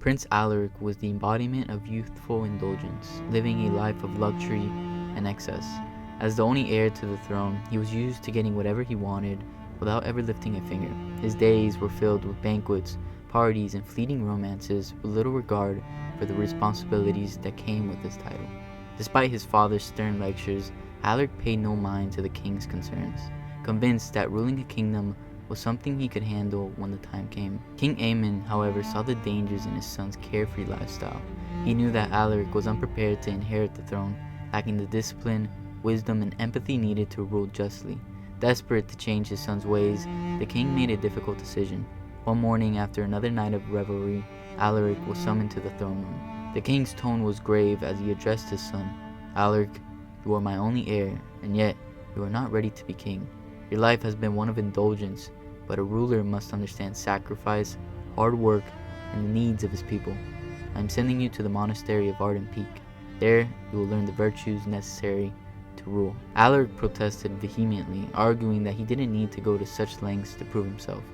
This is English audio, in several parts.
Prince Alaric was the embodiment of youthful indulgence, living a life of luxury and excess. As the only heir to the throne, he was used to getting whatever he wanted without ever lifting a finger. His days were filled with banquets, parties, and fleeting romances with little regard for the responsibilities that came with his title. Despite his father's stern lectures, Alaric paid no mind to the king's concerns, convinced that ruling a kingdom was something he could handle when the time came. King Aemon, however, saw the dangers in his son's carefree lifestyle. He knew that Alaric was unprepared to inherit the throne, lacking the discipline, wisdom, and empathy needed to rule justly. Desperate to change his son's ways, the king made a difficult decision. One morning, after another night of revelry, Alaric was summoned to the throne room. The king's tone was grave as he addressed his son. "Alaric, you are my only heir, and yet you are not ready to be king. Your life has been one of indulgence, but a ruler must understand sacrifice, hard work, and the needs of his people. I am sending you to the monastery of Ardent Peak. There, you will learn the virtues necessary to rule." Alaric protested vehemently, arguing that he didn't need to go to such lengths to prove himself.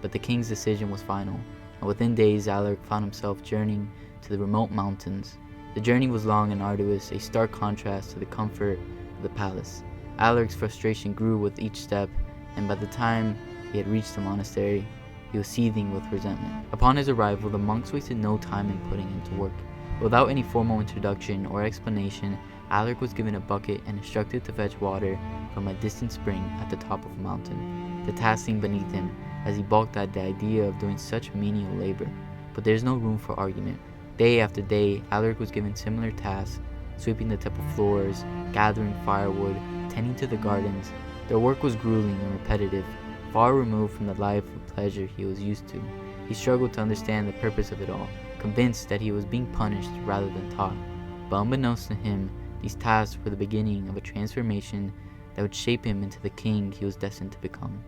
But the king's decision was final, and within days Alaric found himself journeying to the remote mountains. The journey was long and arduous, a stark contrast to the comfort of the palace. Alaric's frustration grew with each step, and by the time he had reached the monastery, he was seething with resentment. Upon his arrival, the monks wasted no time in putting him to work. Without any formal introduction or explanation, Alaric was given a bucket and instructed to fetch water from a distant spring at the top of a mountain. The task seemed beneath him, as he balked at the idea of doing such menial labor. But there's no room for argument. Day after day, Alaric was given similar tasks, sweeping the temple floors, gathering firewood, tending to the gardens. Their work was grueling and repetitive, far removed from the life of pleasure he was used to. He struggled to understand the purpose of it all, convinced that he was being punished rather than taught. But unbeknownst to him, these tasks were the beginning of a transformation that would shape him into the king he was destined to become.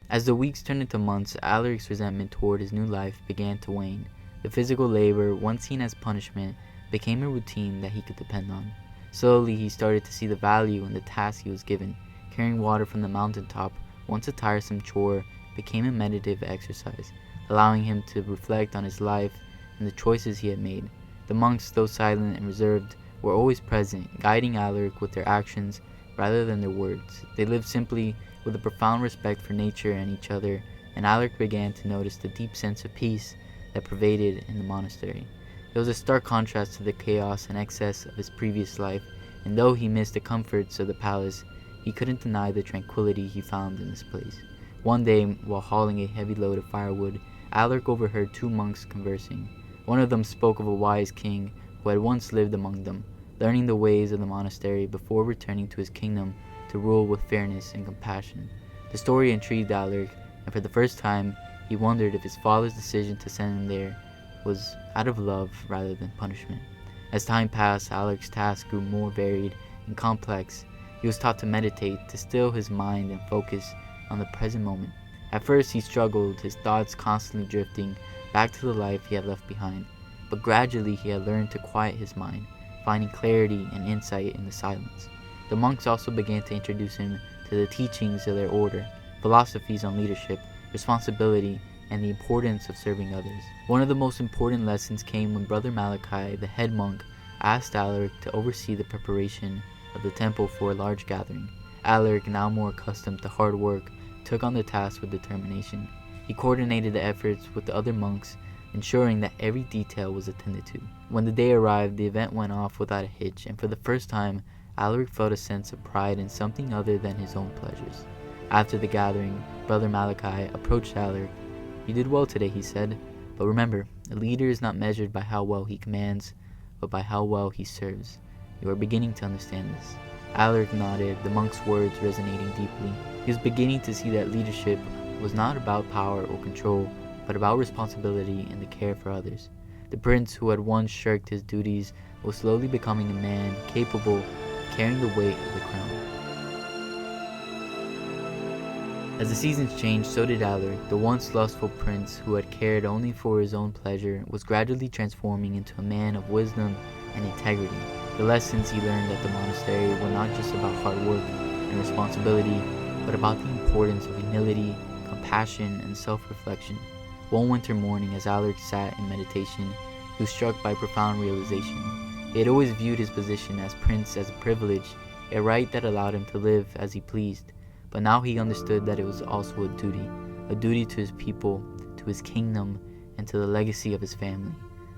As the weeks turned into months, Alaric's resentment toward his new life began to wane. The physical labor, once seen as punishment, became a routine that he could depend on. Slowly, he started to see the value in the task he was given. Carrying water from the mountaintop, once a tiresome chore, became a meditative exercise, allowing him to reflect on his life and the choices he had made. The monks, though silent and reserved, were always present, guiding Alaric with their actions rather than their words. They lived simply with a profound respect for nature and each other, and Alaric began to notice the deep sense of peace that pervaded in the monastery. It was a stark contrast to the chaos and excess of his previous life, and though he missed the comforts of the palace, he couldn't deny the tranquility he found in this place. One day, while hauling a heavy load of firewood, Alaric overheard two monks conversing. One of them spoke of a wise king who had once lived among them, learning the ways of the monastery before returning to his kingdom to rule with fairness and compassion. The story intrigued Alaric, and for the first time, he wondered if his father's decision to send him there was out of love rather than punishment. As time passed, Alaric's tasks grew more varied and complex. He was taught to meditate, to still his mind and focus on the present moment. At first, he struggled, his thoughts constantly drifting back to the life he had left behind. But gradually, he had learned to quiet his mind, finding clarity and insight in the silence. The monks also began to introduce him to the teachings of their order, philosophies on leadership, responsibility, and the importance of serving others. One of the most important lessons came when Brother Malachi, the head monk, asked Alaric to oversee the preparation of the temple for a large gathering. Alaric, now more accustomed to hard work, took on the task with determination. He coordinated the efforts with the other monks, ensuring that every detail was attended to. When the day arrived, the event went off without a hitch, and for the first time, Alaric felt a sense of pride in something other than his own pleasures. After the gathering, Brother Malachi approached Alaric. "You did well today," he said, "but remember, a leader is not measured by how well he commands, but by how well he serves. You are beginning to understand this." Alaric nodded, the monk's words resonating deeply. He was beginning to see that leadership was not about power or control, but about responsibility and the care for others. The prince, who had once shirked his duties, was slowly becoming a man capable of carrying the weight of the crown. As the seasons changed, so did Alaric. The once lustful prince, who had cared only for his own pleasure, was gradually transforming into a man of wisdom and integrity. The lessons he learned at the monastery were not just about hard work and responsibility, but about the importance of humility, compassion, and self-reflection. One winter morning, as Alaric sat in meditation, he was struck by a profound realization. He had always viewed his position as prince as a privilege, a right that allowed him to live as he pleased. But now he understood that it was also a duty to his people, to his kingdom, and to the legacy of his family.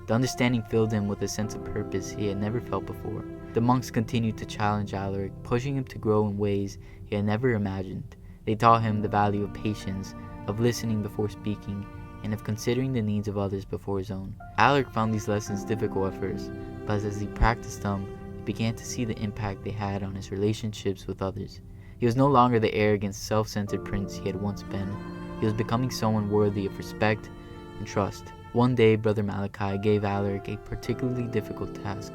The understanding filled him with a sense of purpose he had never felt before. The monks continued to challenge Alaric, pushing him to grow in ways he had never imagined. They taught him the value of patience, of listening before speaking, and of considering the needs of others before his own. Alaric found these lessons difficult at first, but as he practiced them, he began to see the impact they had on his relationships with others. He was no longer the arrogant, self-centered prince he had once been. He was becoming someone worthy of respect and trust. One day, Brother Malachi gave Alaric a particularly difficult task.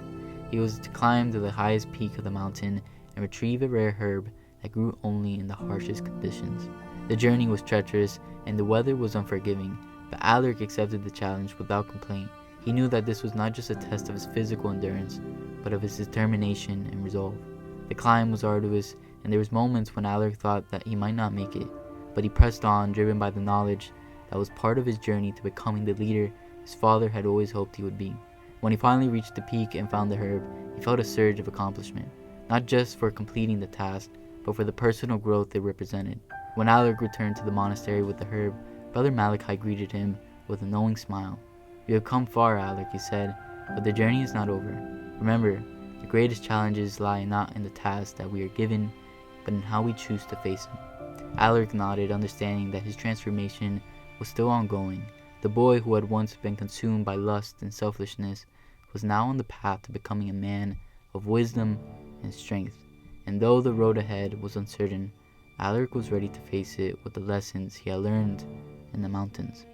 He was to climb to the highest peak of the mountain and retrieve a rare herb that grew only in the harshest conditions. The journey was treacherous and the weather was unforgiving, but Alaric accepted the challenge without complaint. He knew that this was not just a test of his physical endurance, but of his determination and resolve. The climb was arduous, and there was moments when Alaric thought that he might not make it, but he pressed on, driven by the knowledge that was part of his journey to becoming the leader his father had always hoped he would be. When he finally reached the peak and found the herb, he felt a surge of accomplishment, not just for completing the task, but for the personal growth it represented. When Alaric returned to the monastery with the herb, Brother Malachi greeted him with a knowing smile. "You have come far, Alaric," he said, "but the journey is not over. Remember, the greatest challenges lie not in the tasks that we are given, but in how we choose to face them." Alaric nodded, understanding that his transformation was still ongoing. The boy who had once been consumed by lust and selfishness was now on the path to becoming a man of wisdom and strength. And though the road ahead was uncertain, Alaric was ready to face it with the lessons he had learned in the mountains.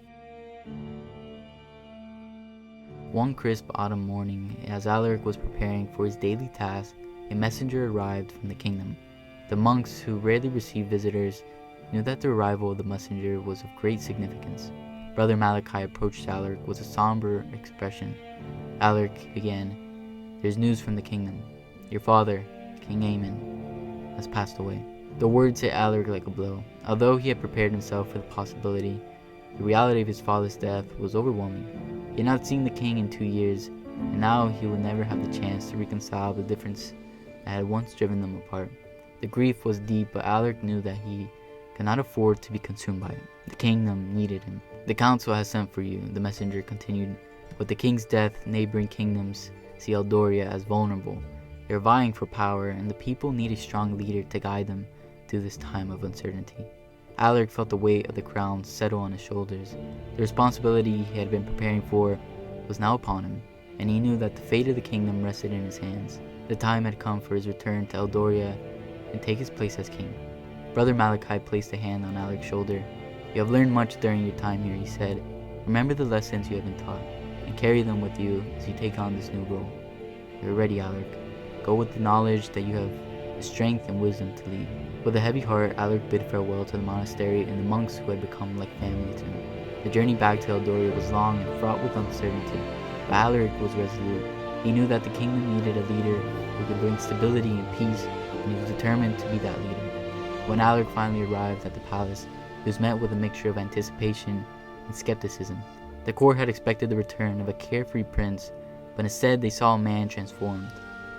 One crisp autumn morning, as Alaric was preparing for his daily task, a messenger arrived from the kingdom. The monks, who rarely received visitors, knew that the arrival of the messenger was of great significance. Brother Malachi approached Alaric with a somber expression. Alaric began, "There's news from the kingdom. Your father, King Aemon, has passed away." The words hit Alaric like a blow. Although he had prepared himself for the possibility, the reality of his father's death was overwhelming. He had not seen the king in 2 years, and now he would never have the chance to reconcile the difference that had once driven them apart. The grief was deep, but Alaric knew that he could not afford to be consumed by it. The kingdom needed him. "The council has sent for you," the messenger continued. "With the king's death, neighboring kingdoms see Eldoria as vulnerable. They are vying for power, and the people need a strong leader to guide them through this time of uncertainty." Alaric felt the weight of the crown settle on his shoulders. The responsibility he had been preparing for was now upon him, and he knew that the fate of the kingdom rested in his hands. The time had come for his return to Eldoria and take his place as king. Brother Malachi placed a hand on Alaric's shoulder. "You have learned much during your time here," he said. "Remember the lessons you have been taught, and carry them with you as you take on this new role. You are ready, Alaric. Go with the knowledge that you have the strength and wisdom to lead." With a heavy heart, Alaric bid farewell to the monastery and the monks who had become like family to him. The journey back to Eldoria was long and fraught with uncertainty, but Alaric was resolute. He knew that the kingdom needed a leader who could bring stability and peace, and he was determined to be that leader. When Alaric finally arrived at the palace, he was met with a mixture of anticipation and skepticism. The court had expected the return of a carefree prince, but instead they saw a man transformed.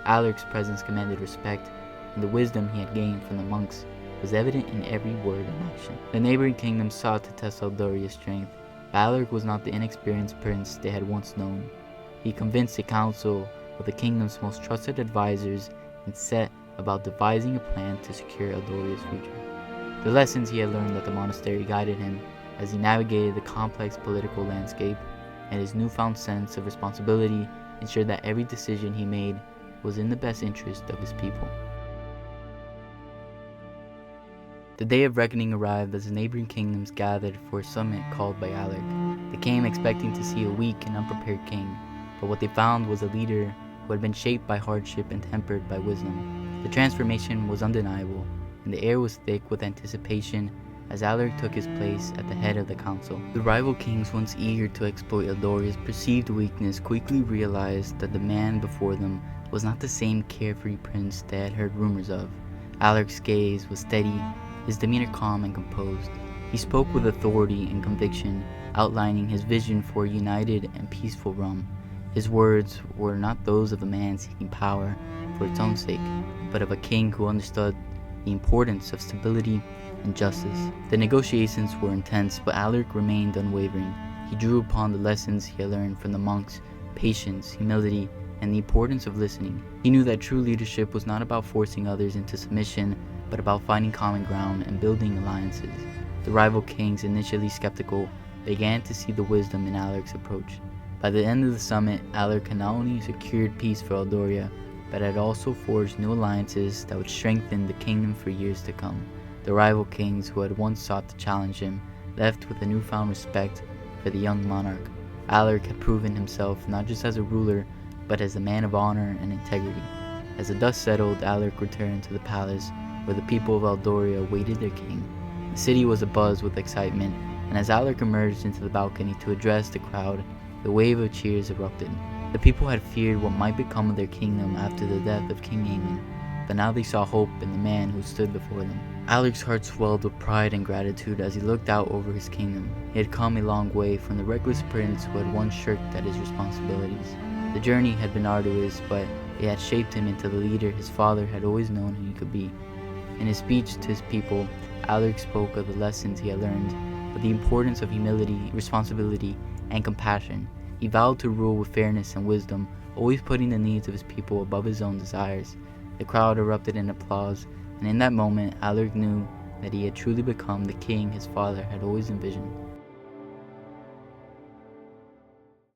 Alaric's presence commanded respect, and the wisdom he had gained from the monks was evident in every word and action. The neighboring kingdoms sought to test Eldoria's strength, but Alaric was not the inexperienced prince they had once known. He convinced the council of the kingdom's most trusted advisors and set about devising a plan to secure Eldoria's future. The lessons he had learned at the monastery guided him as he navigated the complex political landscape, and his newfound sense of responsibility ensured that every decision he made was in the best interest of his people. The day of reckoning arrived as the neighboring kingdoms gathered for a summit called by Alaric. They came expecting to see a weak and unprepared king, but what they found was a leader who had been shaped by hardship and tempered by wisdom. The transformation was undeniable, and the air was thick with anticipation as Alaric took his place at the head of the council. The rival kings, once eager to exploit Eldoria's perceived weakness, quickly realized that the man before them was not the same carefree prince they had heard rumors of. Alaric's gaze was steady, his demeanor calm and composed. He spoke with authority and conviction, outlining his vision for a united and peaceful Rome. His words were not those of a man seeking power for its own sake, but of a king who understood the importance of stability and justice. The negotiations were intense, but Alaric remained unwavering. He drew upon the lessons he had learned from the monks: patience, humility, and the importance of listening. He knew that true leadership was not about forcing others into submission, but about finding common ground and building alliances. The rival kings, initially skeptical, began to see the wisdom in Alaric's approach. By the end of the summit, Alaric had not only secured peace for Eldoria, but had also forged new alliances that would strengthen the kingdom for years to come. The rival kings who had once sought to challenge him left with a newfound respect for the young monarch. Alaric had proven himself not just as a ruler, but as a man of honor and integrity. As the dust settled, Alaric returned to the palace, where the people of Eldoria awaited their king. The city was abuzz with excitement, and as Alaric emerged into the balcony to address the crowd, the wave of cheers erupted. The people had feared what might become of their kingdom after the death of King Aemon, but now they saw hope in the man who stood before them. Alaric's heart swelled with pride and gratitude as he looked out over his kingdom. He had come a long way from the reckless prince who had once shirked at his responsibilities. The journey had been arduous, but it had shaped him into the leader his father had always known he could be. In his speech to his people, Alaric spoke of the lessons he had learned, but the importance of humility, responsibility, and compassion. He vowed to rule with fairness and wisdom, always putting the needs of his people above his own desires. The crowd erupted in applause, and in that moment, Alaric knew that he had truly become the king his father had always envisioned.